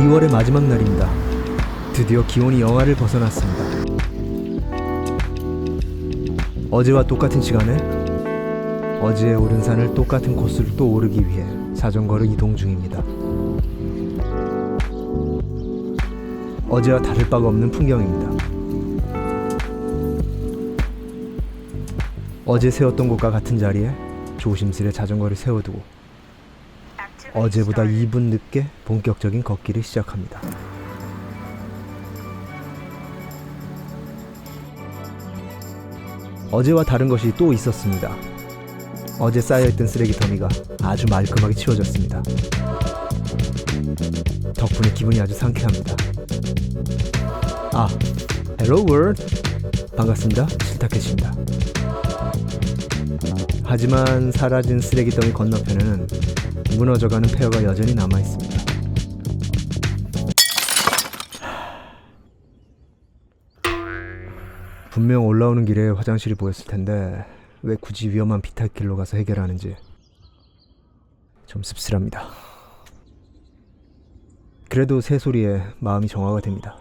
2월의 마지막 날입니다. 드디어 기온이 영하를 벗어났습니다. 어제와 똑같은 시간에 어제에 오른 산을 똑같은 코스를 또 오르기 위해 자전거로 이동 중입니다. 어제와 다를 바가 없는 풍경입니다. 어제 세웠던 곳과 같은 자리에 조심스레 자전거를 세워두고 어제보다 2분 늦게 본격적인 걷기를 시작합니다. 어제와 다른 것이 또 있었습니다. 어제 쌓여있던 쓰레기 더미가 아주 말끔하게 치워졌습니다. 덕분에 기분이 아주 상쾌합니다. 아, 헬로 월드! 반갑습니다. 실타켓입니다. 하지만 사라진 쓰레기 더미 건너편에는 무너져가는 폐허가 여전히 남아있습니다. 분명 올라오는 길에 화장실이 보였을 텐데 왜 굳이 위험한 비탈길로 가서 해결하는지 좀 씁쓸합니다. 그래도 새소리에 마음이 정화가 됩니다.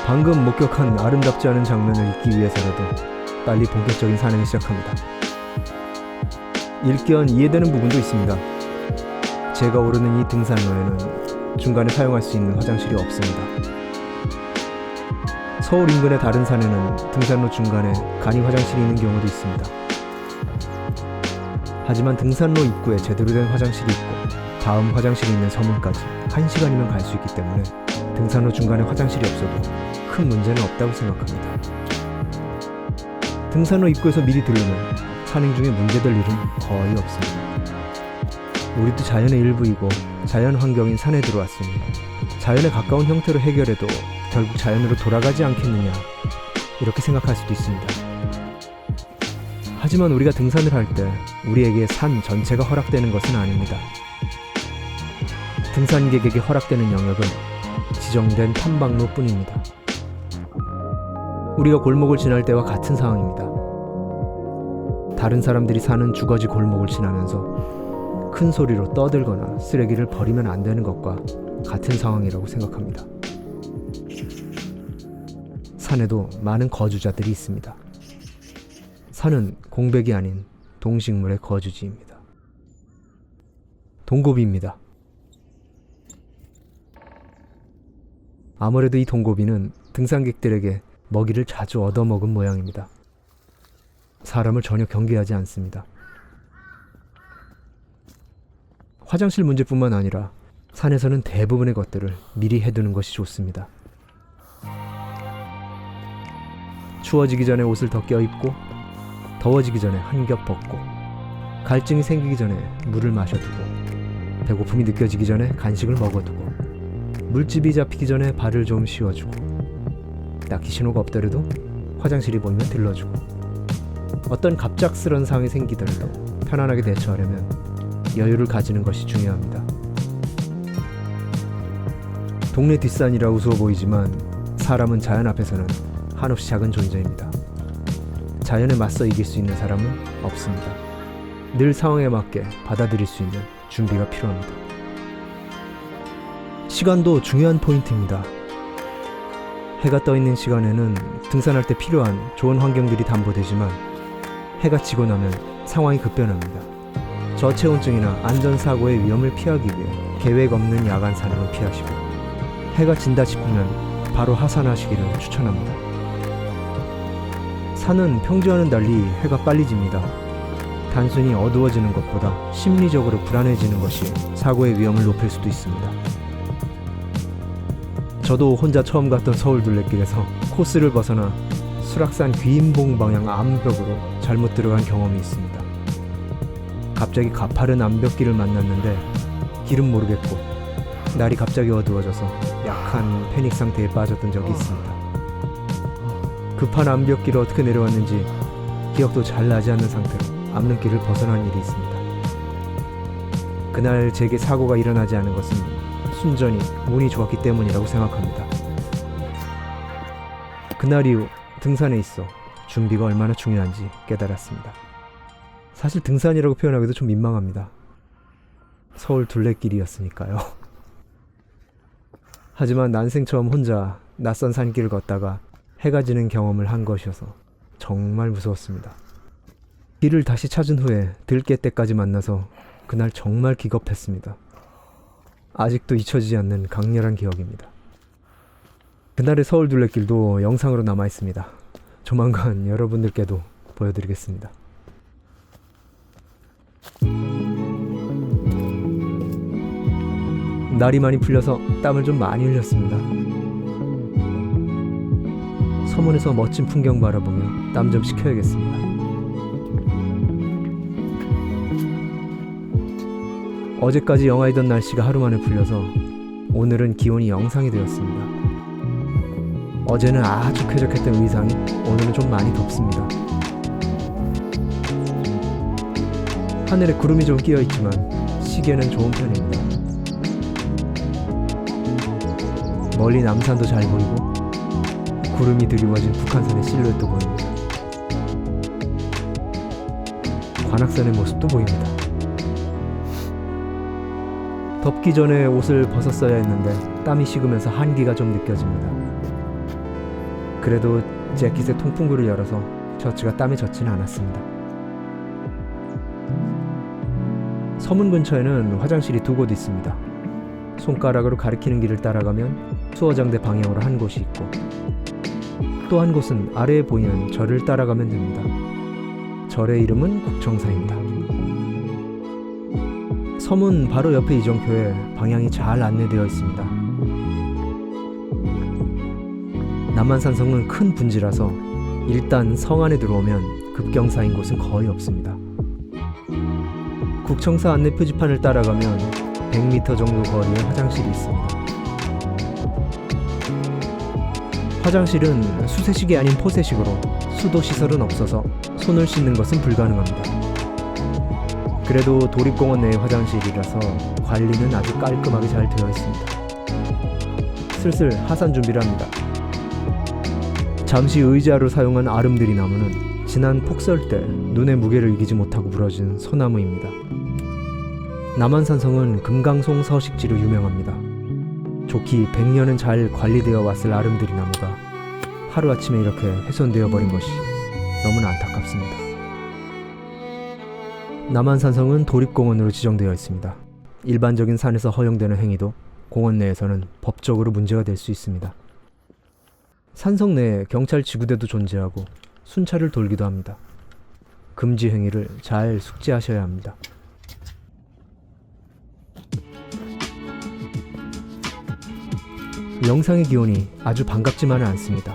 방금 목격한 아름답지 않은 장면을 잊기 위해서라도 빨리 본격적인 산행을 시작합니다. 일견 이해되는 부분도 있습니다. 제가 오르는 이 등산로에는 중간에 사용할 수 있는 화장실이 없습니다. 서울 인근의 다른 산에는 등산로 중간에 간이 화장실이 있는 경우도 있습니다. 하지만 등산로 입구에 제대로 된 화장실이 있고 다음 화장실이 있는 서문까지 1시간이면 갈 수 있기 때문에 등산로 중간에 화장실이 없어도 큰 문제는 없다고 생각합니다. 등산로 입구에서 미리 들르면 산행 중에 문제될 일은 거의 없습니다. 우리도 자연의 일부이고 자연 환경인 산에 들어왔으니 자연에 가까운 형태로 해결해도 결국 자연으로 돌아가지 않겠느냐, 이렇게 생각할 수도 있습니다. 하지만 우리가 등산을 할 때 우리에게 산 전체가 허락되는 것은 아닙니다. 등산객에게 허락되는 영역은 지정된 탐방로뿐입니다. 우리가 골목을 지날 때와 같은 상황입니다. 다른 사람들이 사는 주거지 골목을 지나면서 큰 소리로 떠들거나 쓰레기를 버리면 안 되는 것과 같은 상황이라고 생각합니다. 산에도 많은 거주자들이 있습니다. 산은 공백이 아닌 동식물의 거주지입니다. 동고비입니다. 아무래도 이 동고비는 등산객들에게 먹이를 자주 얻어먹은 모양입니다. 사람을 전혀 경계하지 않습니다. 화장실 문제뿐만 아니라 산에서는 대부분의 것들을 미리 해두는 것이 좋습니다. 추워지기 전에 옷을 더 껴입고 더워지기 전에 한 겹 벗고 갈증이 생기기 전에 물을 마셔두고 배고픔이 느껴지기 전에 간식을 먹어두고 물집이 잡히기 전에 발을 좀 씌워주고 딱히 신호가 없더라도 화장실이 보이면 들러주고 어떤 갑작스런 상황이 생기더라도 편안하게 대처하려면 여유를 가지는 것이 중요합니다. 동네 뒷산이라 우스워 보이지만 사람은 자연 앞에서는 한없이 작은 존재입니다. 자연에 맞서 이길 수 있는 사람은 없습니다. 늘 상황에 맞게 받아들일 수 있는 준비가 필요합니다. 시간도 중요한 포인트입니다. 해가 떠 있는 시간에는 등산할 때 필요한 좋은 환경들이 담보되지만 해가 지고 나면 상황이 급변합니다. 저체온증이나 안전사고의 위험을 피하기 위해 계획 없는 야간 산행은 피하시고 해가 진다 싶으면 바로 하산하시기를 추천합니다. 산은 평지와는 달리 해가 빨리 집니다. 단순히 어두워지는 것보다 심리적으로 불안해지는 것이 사고의 위험을 높일 수도 있습니다. 저도 혼자 처음 갔던 서울 둘레길에서 코스를 벗어나 수락산 귀인봉 방향 암벽으로 잘못 들어간 경험이 있습니다. 갑자기 가파른 암벽길을 만났는데 길은 모르겠고 날이 갑자기 어두워져서 약한 패닉 상태에 빠졌던 적이 있습니다. 급한 암벽길을 어떻게 내려왔는지 기억도 잘 나지 않는 상태로 암릉길을 벗어난 일이 있습니다. 그날 제게 사고가 일어나지 않은 것은 순전히 운이 좋았기 때문이라고 생각합니다. 그날 이후 등산에 있어 준비가 얼마나 중요한지 깨달았습니다. 사실 등산이라고 표현하기도 좀 민망합니다. 서울 둘레길이었으니까요. 하지만 난생 처음 혼자 낯선 산길을 걷다가 해가 지는 경험을 한 것이어서 정말 무서웠습니다. 길을 다시 찾은 후에 들깨떼까지 만나서 그날 정말 기겁했습니다. 아직도 잊혀지지 않는 강렬한 기억입니다. 그날의 서울 둘레길도 영상으로 남아있습니다. 조만간 여러분들께도 보여드리겠습니다. 날이 많이 풀려서 땀을 좀 많이 흘렸습니다. 서문에서 멋진 풍경 바라보며 땀 좀 식혀야겠습니다. 어제까지 영하이던 날씨가 하루 만에 풀려서 오늘은 기온이 영상이 되었습니다. 어제는 아주 쾌적했던 의상이 오늘은 좀 많이 덥습니다. 하늘에 구름이 좀 끼어있지만 시계는 좋은 편입니다. 멀리 남산도 잘 보이고 구름이 드리워진 북한산의 실루엣도 보입니다. 관악산의 모습도 보입니다. 덥기 전에 옷을 벗었어야 했는데 땀이 식으면서 한기가 좀 느껴집니다. 그래도 재킷의 통풍구를 열어서 셔츠가 땀에 젖지는 않았습니다. 서문 근처에는 화장실이 두 곳 있습니다. 손가락으로 가리키는 길을 따라가면 수어장대 방향으로 한 곳이 있고 또 한 곳은 아래에 보이는 절을 따라가면 됩니다. 절의 이름은 국청사입니다. 서문 바로 옆에 이정표에 방향이 잘 안내되어 있습니다. 남한산성은 큰 분지라서 일단 성 안에 들어오면 급경사인 곳은 거의 없습니다. 국청사 안내 표지판을 따라가면 100m 정도 거리에 화장실이 있습니다. 화장실은 수세식이 아닌 포세식으로 수도시설은 없어서 손을 씻는 것은 불가능합니다. 그래도 도립공원 내의 화장실이라서 관리는 아주 깔끔하게 잘 되어 있습니다. 슬슬 하산 준비를 합니다. 잠시 의자로 사용한 아름드리 나무는 지난 폭설 때 눈의 무게를 이기지 못하고 부러진 소나무입니다. 남한산성은 금강송 서식지로 유명합니다. 좋기 100년은 잘 관리되어 왔을 아름드리 나무가 하루아침에 이렇게 훼손되어 버린 것이 너무나 안타깝습니다. 남한산성은 도립공원으로 지정되어 있습니다. 일반적인 산에서 허용되는 행위도 공원 내에서는 법적으로 문제가 될 수 있습니다. 산성 내에 경찰 지구대도 존재하고 순찰을 돌기도 합니다. 금지 행위를 잘 숙지하셔야 합니다. 영상의 기온이 아주 반갑지만은 않습니다.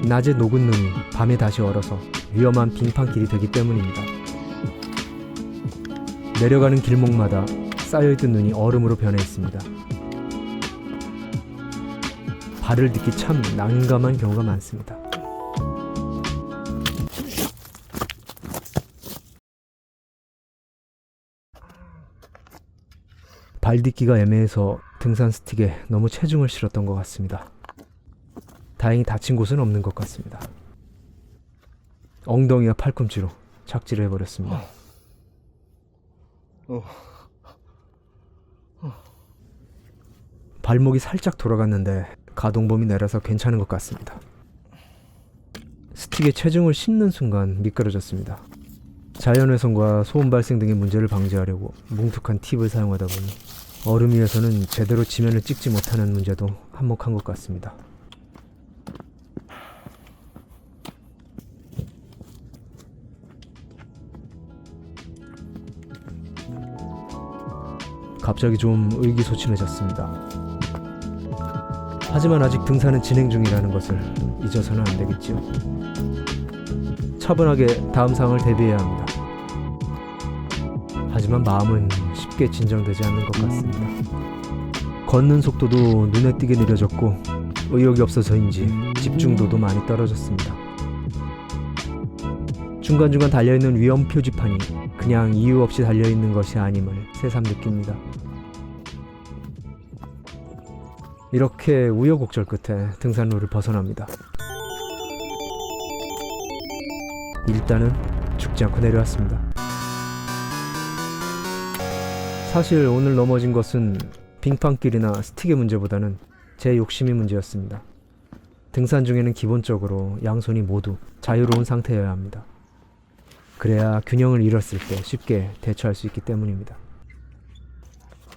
낮에 녹은 눈이 밤에 다시 얼어서 위험한 빙판길이 되기 때문입니다. 내려가는 길목마다 쌓여있던 눈이 얼음으로 변해 있습니다. 발을 딛기 참 난감한 경우가 많습니다. 발 딛기가 애매해서 등산 스틱에 너무 체중을 실었던 것 같습니다. 다행히 다친 곳은 없는 것 같습니다. 엉덩이와 팔꿈치로 착지를 해버렸습니다. 발목이 살짝 돌아갔는데 가동범위 내려서 괜찮은 것 같습니다. 스틱에 체중을 싣는 순간 미끄러졌습니다. 자연훼손과 소음 발생 등의 문제를 방지하려고 뭉툭한 팁을 사용하다 보니 얼음 위에서는 제대로 지면을 찍지 못하는 문제도 한몫한 것 같습니다. 갑자기 좀 의기소침해졌습니다. 하지만 아직 등산은 진행 중이라는 것을 잊어서는 안 되겠지요. 차분하게 다음 상황을 대비해야 합니다. 하지만 마음은 쉽게 진정되지 않는 것 같습니다. 걷는 속도도 눈에 띄게 느려졌고 의욕이 없어서인지 집중도도 많이 떨어졌습니다. 중간중간 달려있는 위험 표지판이 그냥 이유 없이 달려있는 것이 아님을 새삼 느낍니다. 이렇게 우여곡절 끝에 등산로를 벗어납니다. 일단은 죽지 않고 내려왔습니다. 사실 오늘 넘어진 것은 빙판길이나 스틱의 문제보다는 제 욕심이 문제였습니다. 등산 중에는 기본적으로 양손이 모두 자유로운 상태여야 합니다. 그래야 균형을 잃었을 때 쉽게 대처할 수 있기 때문입니다.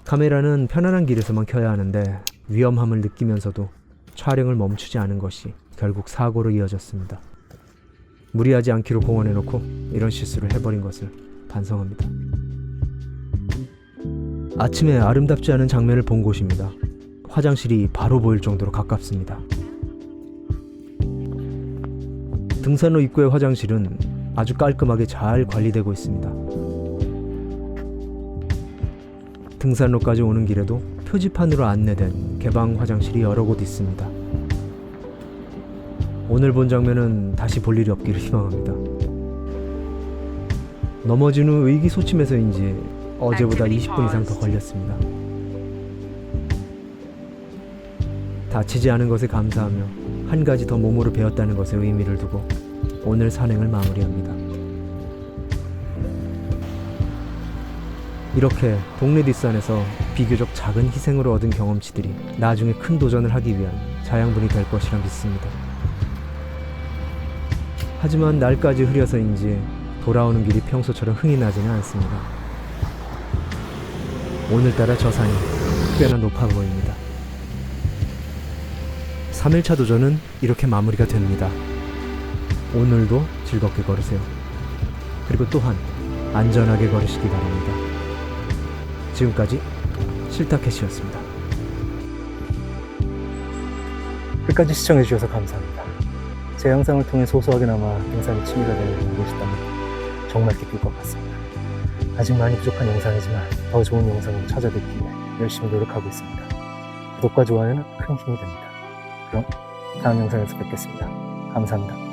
카메라는 편안한 길에서만 켜야 하는데 위험함을 느끼면서도 촬영을 멈추지 않은 것이 결국 사고로 이어졌습니다. 무리하지 않기로 공언해놓고 이런 실수를 해버린 것을 반성합니다. 아침에 아름답지 않은 장면을 본 곳입니다. 화장실이 바로 보일 정도로 가깝습니다. 등산로 입구의 화장실은 아주 깔끔하게 잘 관리되고 있습니다. 등산로까지 오는 길에도 표지판으로 안내된 개방 화장실이 여러 곳 있습니다. 오늘 본 장면은 다시 볼 일이 없기를 희망합니다. 넘어진 후 의기소침해서인지 어제보다 20분 이상 더 걸렸습니다. 다치지 않은 것에 감사하며 한 가지 더 몸으로 배웠다는 것에 의미를 두고 오늘 산행을 마무리합니다. 이렇게 동네 뒷산에서 비교적 작은 희생으로 얻은 경험치들이 나중에 큰 도전을 하기 위한 자양분이 될 것이라 믿습니다. 하지만 날까지 흐려서인지 돌아오는 길이 평소처럼 흥이 나지는 않습니다. 오늘따라 저 산이 꽤나 높아 보입니다. 3일차 도전은 이렇게 마무리가 됩니다. 오늘도 즐겁게 걸으세요. 그리고 또한 안전하게 걸으시기 바랍니다. 지금까지 실타캐시였습니다. 끝까지 시청해주셔서 감사합니다. 제 영상을 통해 소소하게나마 등산이 취미가 되는 분이 계시다면 정말 기쁠 것 같습니다. 아직 많이 부족한 영상이지만 더 좋은 영상으로 찾아뵙기 위해 열심히 노력하고 있습니다. 구독과 좋아요는 큰 힘이 됩니다. 그럼 다음 영상에서 뵙겠습니다. 감사합니다.